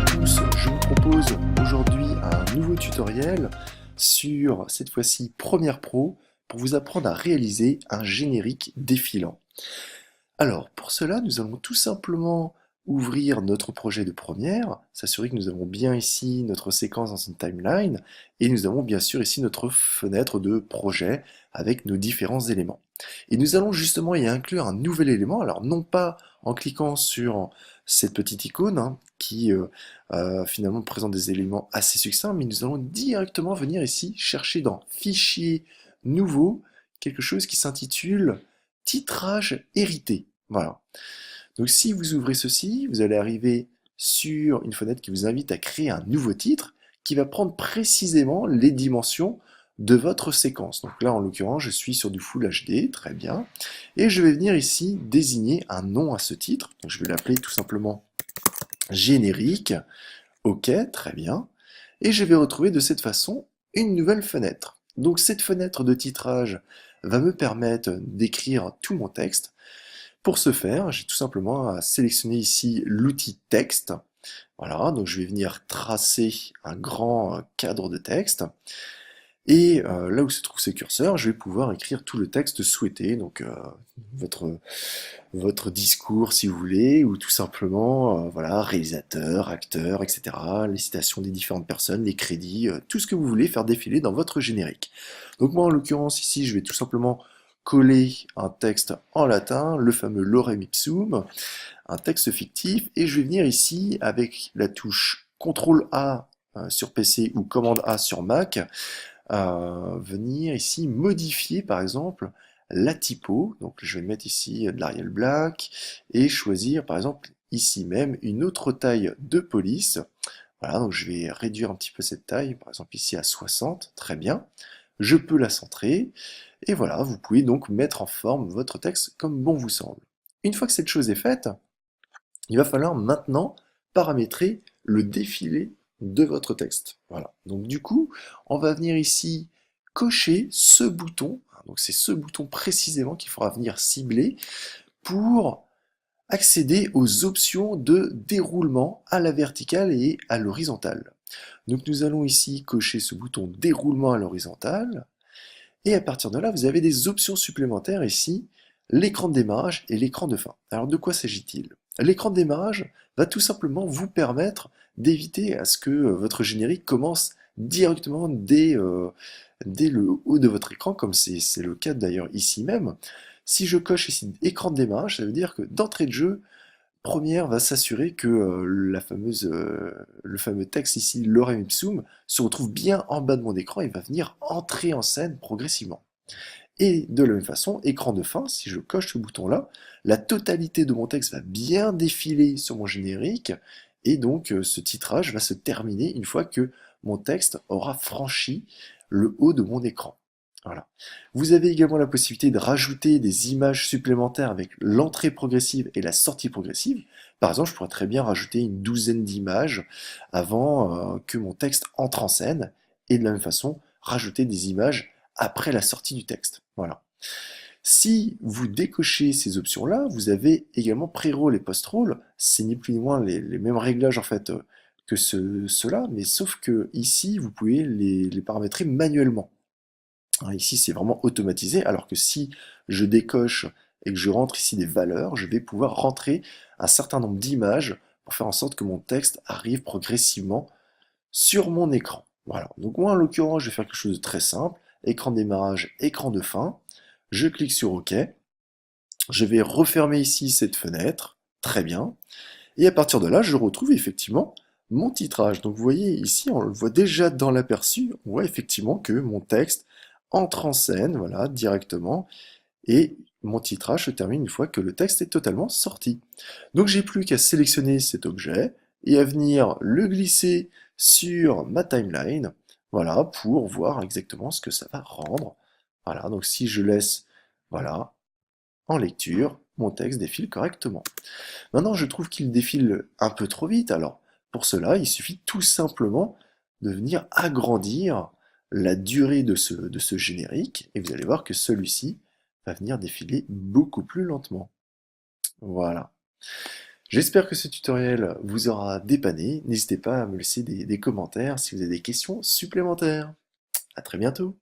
tous, je vous propose aujourd'hui un nouveau tutoriel sur cette fois-ci Premiere Pro pour vous apprendre à réaliser un générique défilant. Alors pour cela nous allons tout simplement ouvrir notre projet de Premiere, s'assurer que nous avons bien ici notre séquence dans une timeline et nous avons bien sûr ici notre fenêtre de projet avec nos différents éléments. Et nous allons justement y inclure un nouvel élément, alors non pas en cliquant sur cette petite icône qui finalement présente des éléments assez succincts, mais nous allons directement venir ici chercher dans Fichier nouveau quelque chose qui s'intitule Titrage hérité. Voilà. Donc si vous ouvrez ceci, vous allez arriver sur une fenêtre qui vous invite à créer un nouveau titre qui va prendre précisément les dimensions de votre séquence. Donc là, en l'occurrence, je suis sur du Full HD, très bien. Et je vais venir ici désigner un nom à ce titre. Donc je vais l'appeler tout simplement générique. OK, très bien. Et je vais retrouver de cette façon une nouvelle fenêtre. Donc cette fenêtre de titrage va me permettre d'écrire tout mon texte. Pour ce faire, j'ai tout simplement à sélectionner ici l'outil texte. Voilà, donc je vais venir tracer un grand cadre de texte. Et là où se trouve ce curseur, je vais pouvoir écrire tout le texte souhaité, donc votre discours si vous voulez, ou tout simplement voilà, réalisateur, acteur, etc. Les citations des différentes personnes, les crédits, tout ce que vous voulez faire défiler dans votre générique. Donc moi en l'occurrence ici, je vais tout simplement coller un texte en latin, le fameux lorem ipsum, un texte fictif, et je vais venir ici avec la touche CTRL A sur PC ou Commande A sur Mac, venir ici modifier par exemple la typo. Donc je vais mettre ici de l'Arial Black et choisir par exemple ici même une autre taille de police. Voilà, donc je vais réduire un petit peu cette taille, par exemple ici à 60, très bien. Je peux la centrer, et voilà, vous pouvez donc mettre en forme votre texte comme bon vous semble. Une fois que cette chose est faite, il va falloir maintenant paramétrer le défilé de votre texte. Voilà. Donc du coup, on va venir ici cocher ce bouton. Donc c'est ce bouton précisément qu'il faudra venir cibler pour accéder aux options de déroulement à la verticale et à l'horizontale. Donc nous allons ici cocher ce bouton déroulement à l'horizontale. Et à partir de là, vous avez des options supplémentaires ici, l'écran de démarrage et l'écran de fin. Alors de quoi s'agit-il? L'écran de démarrage va tout simplement vous permettre d'éviter à ce que votre générique commence directement dès le haut de votre écran, comme c'est le cas d'ailleurs ici même. Si je coche ici écran de démarrage, ça veut dire que d'entrée de jeu, Première va s'assurer que le fameux texte ici, lorem ipsum, se retrouve bien en bas de mon écran et va venir entrer en scène progressivement. Et de la même façon, écran de fin, si je coche ce bouton-là, la totalité de mon texte va bien défiler sur mon générique, et donc ce titrage va se terminer une fois que mon texte aura franchi le haut de mon écran. Voilà. Vous avez également la possibilité de rajouter des images supplémentaires avec l'entrée progressive et la sortie progressive. Par exemple, je pourrais très bien rajouter une douzaine d'images avant que mon texte entre en scène, et de la même façon, rajouter des images après la sortie du texte. Voilà. Si vous décochez ces options-là, vous avez également pré-roll et post-roll. C'est ni plus ni moins les mêmes réglages en fait que ceux-là, mais sauf que ici, vous pouvez les paramétrer manuellement. Ici, c'est vraiment automatisé, alors que si je décoche et que je rentre ici des valeurs, je vais pouvoir rentrer un certain nombre d'images pour faire en sorte que mon texte arrive progressivement sur mon écran. Voilà. Donc moi, en l'occurrence, je vais faire quelque chose de très simple. Écran de démarrage, écran de fin. Je clique sur OK. Je vais refermer ici cette fenêtre. Très bien. Et à partir de là, je retrouve effectivement mon titrage. Donc vous voyez ici, on le voit déjà dans l'aperçu, on voit effectivement que mon texte entre en scène, voilà, directement, et mon titrage se termine une fois que le texte est totalement sorti. Donc j'ai plus qu'à sélectionner cet objet et à venir le glisser sur ma timeline, voilà, pour voir exactement ce que ça va rendre. Voilà, donc si je laisse, voilà, en lecture, mon texte défile correctement. Maintenant, je trouve qu'il défile un peu trop vite, alors pour cela, il suffit tout simplement de venir agrandir la durée de ce générique, et vous allez voir que celui-ci va venir défiler beaucoup plus lentement. Voilà. J'espère que ce tutoriel vous aura dépanné. N'hésitez pas à me laisser des commentaires si vous avez des questions supplémentaires. À très bientôt.